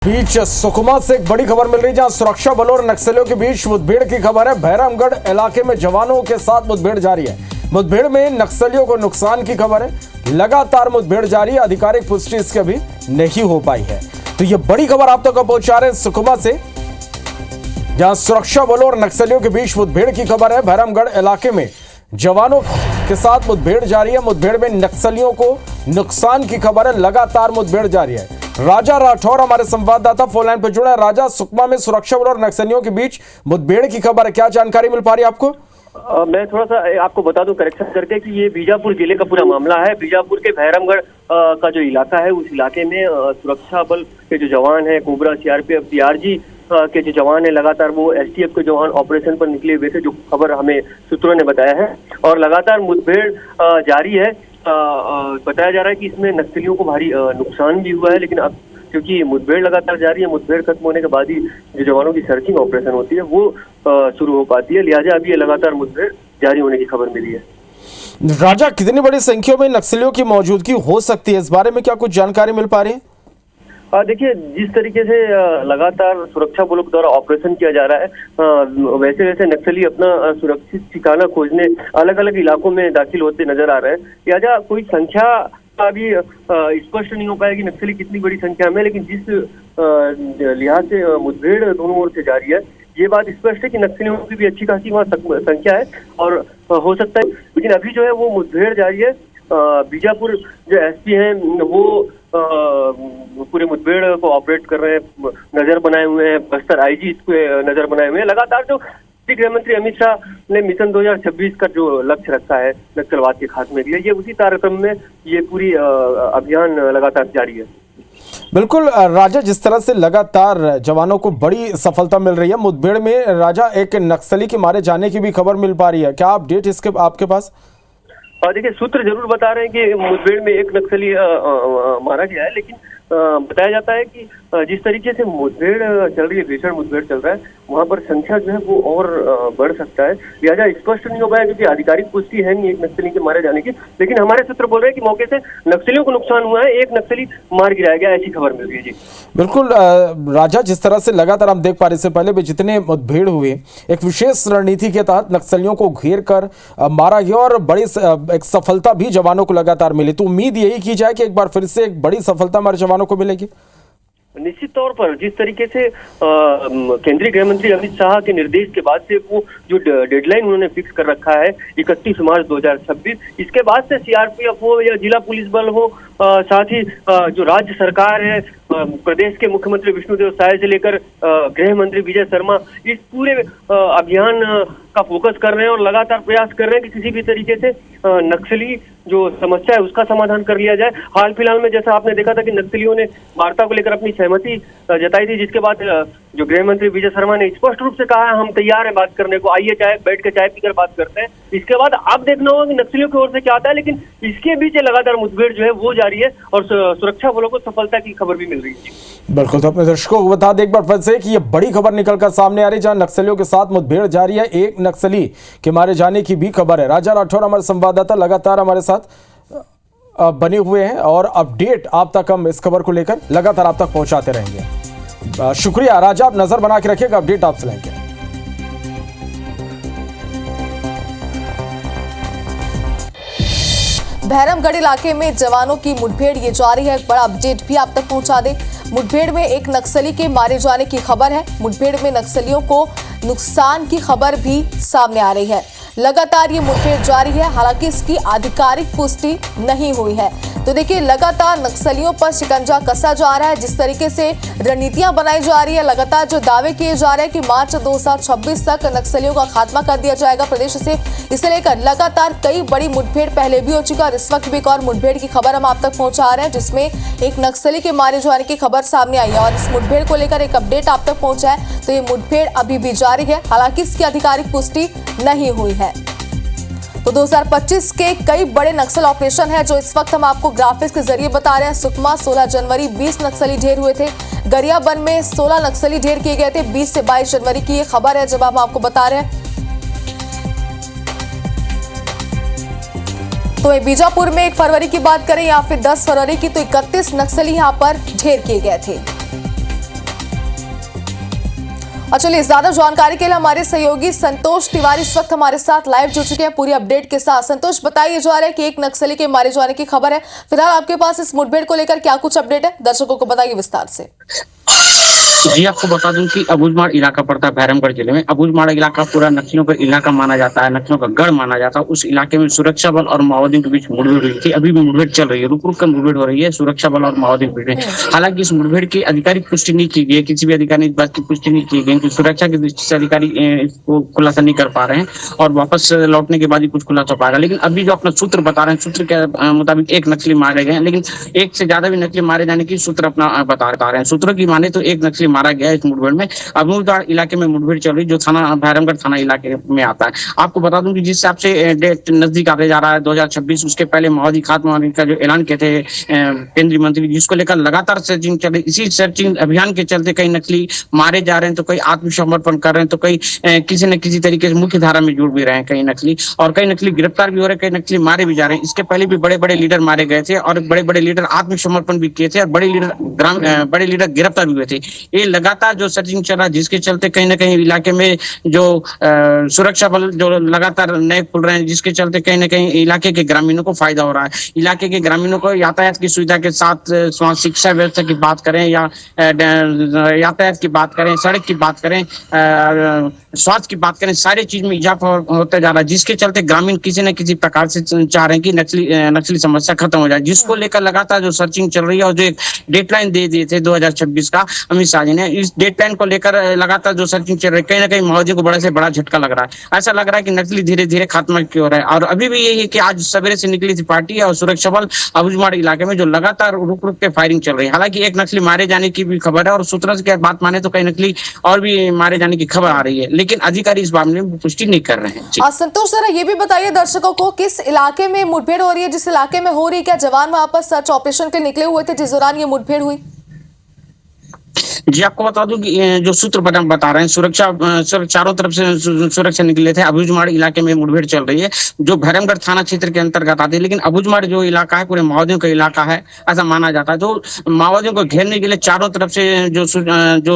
बीच सुकमा से एक बड़ी खबर मिल रही है, जहां सुरक्षा बलों और नक्सलियों के बीच मुठभेड़ की खबर है। भैरमगढ़ इलाके में जवानों के साथ मुठभेड़ जारी है। मुठभेड़ में नक्सलियों को नुकसान की खबर है। लगातार मुठभेड़ जारी है। आधिकारिक पुष्टि इसकी अभी नहीं हो पाई है। तो ये बड़ी खबर आप तक पहुंचा रहे हैं सुकमा से, जहां सुरक्षा बलों और नक्सलियों के बीच मुठभेड़ की खबर है। भैरमगढ़ इलाके में जवानों के साथ मुठभेड़ जारी है। मुठभेड़ में नक्सलियों को नुकसान की खबर है। लगातार मुठभेड़ जारी है। राजा राठौर हमारे संवाददाता फोन लाइन पर जुड़ा है। राजा, सुकमा में सुरक्षा बल और नक्सलियों के बीच मुठभेड़ की खबर है, क्या जानकारी मिल पा रही है आपको? मैं थोड़ा सा आपको बता दूं करेक्शन करके कि ये बीजापुर जिले का पूरा मामला है। बीजापुर के भैरमगढ़ का जो इलाका है, उस इलाके में सुरक्षा बल के जो जवान है, कोबरा, सीआरपीएफ, डीआरजी के जो जवान है, लगातार वो एसटीएफ के जवान ऑपरेशन पर निकले हुए थे, जो खबर हमें सूत्रों ने बताया है। और लगातार मुठभेड़ जारी है। बताया जा रहा है कि इसमें नक्सलियों को भारी नुकसान भी हुआ है, लेकिन अब क्योंकि मुठभेड़ लगातार जारी है, मुठभेड़ खत्म होने के बाद ही जो जवानों की सर्चिंग ऑपरेशन होती है वो शुरू हो पाती है। लिहाजा अभी ये लगातार मुठभेड़ जारी होने की खबर मिली है। राजा, कितनी बड़ी संख्या में नक्सलियों की मौजूदगी हो सकती है, इस बारे में क्या कुछ जानकारी मिल पा रही है? देखिए, जिस तरीके से लगातार सुरक्षा बलों के द्वारा ऑपरेशन किया जा रहा है, वैसे वैसे नक्सली अपना सुरक्षित ठिकाना खोजने अलग अलग इलाकों में दाखिल होते नजर आ रहे हैं। लिहाजा कोई संख्या अभी स्पष्ट नहीं हो पाया कि नक्सली कितनी बड़ी संख्या में, लेकिन जिस लिहाज से मुठभेड़ दोनों ओर से जारी है, ये बात स्पष्ट है कि नक्सलियों की भी अच्छी खासी वहाँ संख्या है और हो सकता है। लेकिन अभी जो है वो मुठभेड़ जारी है। बीजापुर जो एसपी हैं वो पूरे मुठभेड़ को ऑपरेट कर रहे हैं, नजर बनाए हुए हैं। बस्तर आईजी इसको नजर बनाए हुए हैं। लगातार जो गृह मंत्री अमित शाह ने मिशन 2026 का जो लक्ष्य रखा है नक्सलवाद के खात्मे के लिए, ये उसी तारतम्य में ये पूरी अभियान लगातार जारी है। बिल्कुल राजा, जिस तरह से लगातार जवानों को बड़ी सफलता मिल रही है मुठभेड़ में, राजा एक नक्सली के मारे जाने की भी खबर मिल पा रही है, क्या अपडेट इसके आपके पास? देखिए, सूत्र जरूर बता रहे हैं कि मुठभेड़ में एक नक्सली मारा गया है, लेकिन बताया जाता है कि जिस तरीके से मुठभेड़ चल रही है, भीषण मुठभेड़ चल रहा है, वहां पर संख्या जो है वो और बढ़ सकता है। लिहाजा स्पष्ट नहीं हो पाया क्योंकि आधिकारिक पुष्टि है नहीं एक नक्सली के मारे जाने की, लेकिन हमारे सूत्र बोल रहे हैं कि मौके से नक्सलियों को नुकसान हुआ है, एक नक्सली मार गिराया गया, ऐसी खबर मिल रही है। जी बिल्कुल राजा, जिस तरह से लगातार हम देख पा रहे, इससे पहले भी जितने मुठभेड़ हुए, एक विशेष रणनीति के तहत नक्सलियों को घेर कर मारा गया और बड़ी एक सफलता भी जवानों को लगातार मिली। तो उम्मीद यही की जाए कि एक बार फिर से एक बड़ी सफलता हमारे जवानों को मिलेगी। निश्चित तौर पर जिस तरीके से केंद्रीय गृह मंत्री अमित शाह के निर्देश के बाद से वो जो डेडलाइन उन्होंने फिक्स कर रखा है 31 मार्च 2026, इसके बाद से सीआरपीएफ हो या जिला पुलिस बल हो, साथ ही जो राज्य सरकार है, प्रदेश के मुख्यमंत्री विष्णुदेव साय से लेकर गृह मंत्री विजय शर्मा, इस पूरे अभियान का फोकस कर रहे हैं और लगातार प्रयास कर रहे हैं कि किसी भी तरीके से नक्सली जो समस्या है उसका समाधान कर लिया जाए। हाल फिलहाल में जैसा आपने देखा था कि नक्सलियों ने वार्ता को लेकर अपनी सहमति जताई थी, जिसके बाद जो गृह मंत्री विजय शर्मा ने स्पष्ट रूप से कहा हम तैयार हैं बात करने को, आइए चाय बैठ के चाय पीकर बात करते हैं। इसके बाद अब देखना होगा कि नक्सलियों की ओर से क्या आता है, लेकिन इसके बीच लगातार मुठभेड़ जो है वो जारी है और सुरक्षा बलों को सफलता की खबर भी मिल रही है। बिल्कुल, तो अपने दर्शकों को बता दें एक बार फिर से कि ये बड़ी खबर निकलकर सामने आ रही है, जहां नक्सलियों के साथ मुठभेड़ जारी है। एक नक्सली के मारे जाने की भी खबर है। राजा राठौर हमारे संवाददाता लगातार हमारे साथ बने हुए हैं और अपडेट आप तक हम इस खबर को लेकर लगातार आप तक पहुंचाते रहेंगे। शुक्रिया राजा, आप नजर बना के रखिएगा, अपडेट आपसे लेंगे। भैरमगढ़ इलाके में जवानों की मुठभेड़ ये जारी है। एक बड़ा अपडेट भी आप तक पहुंचा दे। मुठभेड़ में एक नक्सली के मारे जाने की खबर है। मुठभेड़ में नक्सलियों को नुकसान की खबर भी सामने आ रही है। लगातार ये मुठभेड़ जारी है, हालांकि इसकी आधिकारिक पुष्टि नहीं हुई है। तो देखिए, लगातार नक्सलियों पर शिकंजा कसा जा रहा है। जिस तरीके से रणनीतियां बनाई जा रही है, लगातार जो दावे किए जा रहे हैं कि मार्च 2026 तक नक्सलियों का खात्मा कर दिया जाएगा प्रदेश से, इसे लेकर लगातार कई बड़ी मुठभेड़ पहले भी हो चुका है। इस वक्त भी एक और मुठभेड़ की खबर हम आप तक पहुंचा रहे हैं, जिसमें एक नक्सली के मारे जाने की खबर सामने आई है और इस मुठभेड़ को लेकर एक अपडेट आप तक पहुंचा है। तो ये मुठभेड़ अभी भी जारी है, हालांकि इसकी आधिकारिक पुष्टि नहीं हुई है। तो 2025 के कई बड़े नक्सल ऑपरेशन है जो इस वक्त हम आपको ग्राफिक्स के जरिए बता रहे हैं। सुकमा 16 जनवरी 20 नक्सली ढेर हुए थे। गरियाबंद में 16 नक्सली ढेर किए गए थे। 20 से 22 जनवरी की ये खबर है जब हम आपको बता रहे हैं। तो बीजापुर में 1 फरवरी की बात करें या फिर 10 फरवरी की, तो 31 नक्सली यहां पर ढेर किए गए थे। और चलिए ज्यादा जानकारी के लिए हमारे सहयोगी संतोष तिवारी इस वक्त हमारे साथ लाइव जुड़ चुके हैं पूरी अपडेट के साथ। संतोष, बताइए जा रहा है कि एक नक्सली के मारे जाने की खबर है, फिलहाल आपके पास इस मुठभेड़ को लेकर क्या कुछ अपडेट है, दर्शकों को बताइए विस्तार से। जी, आपको बता दूं कि अबूझमाड़ इलाका पड़ता है भैरमगढ़ जिले में। अबूझमाड़ इलाका पूरा नक्सलियों का इलाका माना जाता है, नक्सलियों का गढ़ माना जाता है। उस इलाके में सुरक्षा बल और माओवादियों के बीच मुठभेड़ हुई थी। अभी भी मुठभेड़ चल रही है, रुक रुक कर मुठभेड़ हो रही है सुरक्षा बल और माओवादियों के बीच। हालांकि इस मुठभेड़ की आधिकारिक पुष्टि नहीं की गई, किसी भी अधिकारी ने इस बात की पुष्टि नहीं की गई कि सुरक्षा की दृष्टि से अधिकारी इसको खुलासा नहीं कर पा रहे हैं और वापस लौटने के बाद ही कुछ खुलासा पाएगा। लेकिन अभी जो अपना सूत्र बता रहे हैं, सूत्र के मुताबिक एक नक्सली मारे गए हैं, लेकिन एक से ज्यादा भी नक्सली मारे जाने की सूत्र अपना बता रहे हैं। सूत्रों की माने तो एक नक्सली मारा गया इस मुठभेड़ में। अबूझमाड़ इलाके में मुठभेड़ चल रही जो थाना भैरमगढ़ थाना इलाके में आता है। आपको बता दूं कि जिस हिसाब से डेट नजदीक आते जा रहा है 2026, उसके पहले माओवादी खात्मा का जो ऐलान किए थे केंद्रीय मंत्री, जिसको लेकर लगातार सर्चिंग चल रही। इसी सर्चिंग अभियान के चलते कई नक्सली मारे जा रहे हैं, तो कई आत्मसमर्पण कर रहे हैं, तो कई किसी न किसी तरीके से मुख्य धारा में जुड़ भी रहे हैं कई नक्सली, और कई नक्सली गिरफ्तार भी हो रहे हैं, कई नक्सली मारे भी जा रहे हैं। इसके पहले भी बड़े बड़े लीडर मारे गए थे और बड़े बड़े लीडर आत्मसमर्पण भी किए थे और बड़े लीडर गिरफ्तार भी हुए थे। ये लगातार जो सर्चिंग चल रहा है, जिसके चलते कहीं ना कहीं इलाके में जो सुरक्षा बल जो लगातार नए खुल रहे हैं, जिसके चलते कहीं ना कहीं इलाके के ग्रामीणों को फायदा हो रहा है। इलाके के ग्रामीणों को यातायात की सुविधा के साथ शिक्षा व्यवस्था की बात करें या यातायात की बात करें, सड़क की बात करें, स्वास्थ्य की बात करें, सारी चीज में इजाफा होता जा रहा है, जिसके चलते ग्रामीण किसी न किसी प्रकार से चाह रहे हैं कि नक्सली समस्या खत्म हो जाए, जिसको लेकर लगातार जो सर्चिंग चल रही है और जो एक डेडलाइन दे दिए थे 2026 का अमित शाह जी ने, इस डेडलाइन को लेकर लगातार जो सर्चिंग चल रही है, कहीं ना कहीं माओवादियों को बड़ा से बड़ा झटका लग रहा है। ऐसा लग रहा है कि नक्सली धीरे धीरे खात्मा की ओर है। और अभी भी यही है कि आज सवेरे से निकली थी पार्टी और सुरक्षा बल अबूझमाड़ इलाके में जो लगातार रुक रुक के फायरिंग चल रही है। हालांकि एक नक्सली मारे जाने की भी खबर है और सूत्रों की बात माने तो कई नक्सली और भी मारे जाने की खबर आ रही है, लेकिन अधिकारी इस मामले में पुष्टि नहीं कर रहे हैं। संतोष, जरा ये भी बताइए दर्शकों को, किस इलाके में मुठभेड़ हो रही है, जिस इलाके में हो रही है, क्या जवान वहां पर सर्च ऑपरेशन के निकले हुए थे जिस दौरान ये मुठभेड़ हुई? जी, आपको बता दूं कि जो सूत्र बता रहे हैं, सुरक्षा चारों तरफ से सुरक्षा निकले थे। अबूझमाड़ इलाके में मुठभेड़ चल रही है जो भैरमगढ़ थाना क्षेत्र के अंतर्गत आती है, लेकिन अबूझमाड़ जो इलाका है पूरे माओवादियों का इलाका है ऐसा माना जाता है। तो माओवादियों को घेरने के लिए चारों तरफ से जो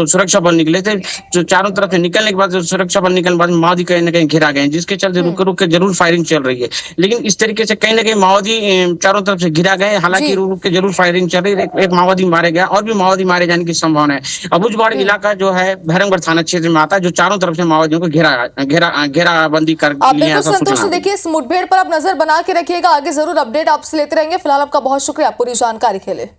सुरक्षा बल निकले थे, जो चारों तरफ से निकलने के बाद जो सुरक्षा बल निकलने के बाद माओवादी कहीं ना कहीं घेरा गए, जिसके चलते रुक रुक के जरूर फायरिंग चल रही है। लेकिन इस तरीके से कहीं ना कहीं माओवादी चारों तरफ से घिरा गए, हालांकि रुक रुक के जरूर फायरिंग चल रही है। एक माओवादी मारे गया और भी माओवादी मारे जाने की संभावना है। अबूझमाड़ इलाका जो है भैरमगढ़ थाना क्षेत्र में आता है, जो चारों तरफ से माओवादियों को घेराबंदी कर लिया है। संतोष, देखिए इस मुठभेड़ पर आप नजर बना के रखिएगा, आगे जरूर अपडेट आपसे लेते रहेंगे। फिलहाल आपका बहुत शुक्रिया पूरी जानकारी के लिए।